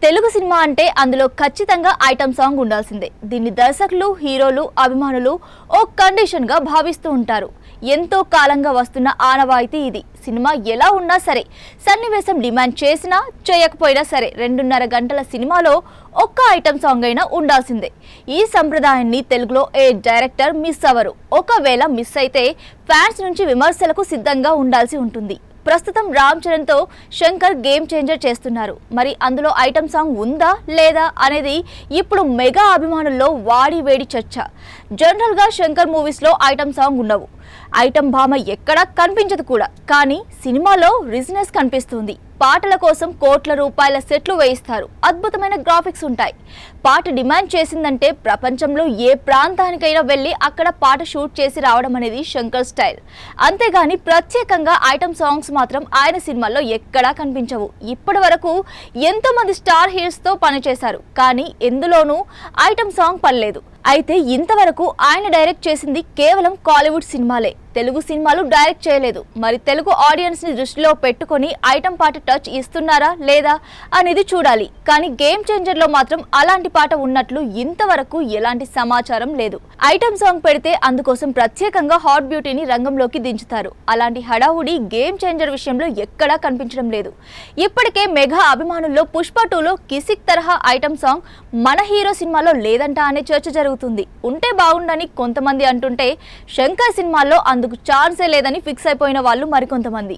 Telugu cinema అంటే అందులో ఖచ్చితంగా ఐటమ్ సాంగ్ ఉండాల్సిందే. దీన్ని దర్శకులు, హీరోలు, అభిమానులు ఓ కండిషన్ గా భావిస్తూ ఉంటారు. ఎంతో కాలంగా వస్తున్న ఆనవాయితీ ఇది. సినిమా ఎలా ఉన్నా సరే, సన్నివేశం డిమాండ్ చేసినా చేయకపోయినా సరే 2.5 గంటల సినిమాలో ఒక్క ఐటమ్ సాంగ్ అయినా ఉండాల్సిందే. ఈ సంప్రదాయాన్ని తెలుగులో ఏ డైరెక్టర్ మిస్ అవ్వరు. ఒకవేళ మిస్ అయితే ఫ్యాన్స్ నుంచి విమర్శలకు సిద్ధంగా ఉండాల్సి ఉంటుంది. ప్రస్తుతం రామ్ చరణ్ తో శంకర్ గేమ్ చేంజర్ చేస్తున్నారు. మరి అందులో ఐటమ్ సాంగ్ ఉందా లేదా అనేది ఇప్పుడు మెగా అభిమానుల్లో వాడి వేడి చర్చ. జనరల్ గా శంకర్ మూవీస్ లో ఐటమ్ సాంగ్ ఉండవు. ఐటమ్ భామ ఎక్కడా కనిపించదు కూడా. కానీ సినిమాలో రిజినెస్ కనిపిస్తుంది. పాటల కోసం కోట్ల రూపాయల సెట్లు వేయిస్తారు. అద్భుతమైన గ్రాఫిక్స్ ఉంటాయి. పాట డిమాండ్ చేసిందంటే ప్రపంచంలో ఏ ప్రాంతానికైనా వెళ్ళి అక్కడ పాట షూట్ చేసి రావడం అనేది శంకర్ స్టైల్. అంతేగాని ప్రత్యేకంగా ఐటమ్ సాంగ్స్ మాత్రం ఆయన సినిమాల్లో ఎక్కడా కనిపించవు. ఇప్పటి వరకు ఎంతో మంది స్టార్ హీరోస్ తో పనిచేశారు, కానీ ఎందులోనూ ఐటమ్ సాంగ్ పడలేదు. అయితే ఇంతవరకు ఆయన డైరెక్ట్ చేసింది కేవలం కాలీవుడ్ సినిమాలే. తెలుగు సినిమాలు డైరెక్ట్ చేయలేదు. మరి తెలుగు ఆడియన్స్ ని దృష్టిలో పెట్టుకొని ఐటమ్ పాట టచ్ ఇస్తున్నారా లేదా అనేది చూడాలి. కానీ గేమ్ చేంజర్ లో మాత్రం అలాంటి పాట ఉన్నట్లు ఇంతవరకు ఎలాంటి సమాచారం లేదు. ఐటమ్ సాంగ్ పెడితే అందుకోసం ప్రత్యేకంగా హాట్ బ్యూటీని రంగంలోకి దించుతారు. అలాంటి హడావుడి గేమ్ చేంజర్ విషయంలో ఎక్కడా కనిపించడం లేదు. ఇప్పటికే మెగా అభిమానుల్లో పుష్ప 2లో కిసిక్ తరహా ఐటమ్ సాంగ్ మన హీరో సినిమాలో లేదంట అనే చర్చ జరుగుతుంది. ఉంటే బాగుండని కొంతమంది అంటుంటే శంకర్ సినిమాల్లో అందుకు ఛాన్సే లేదని ఫిక్స్ అయిపోయిన వాళ్ళు మరికొంతమంది.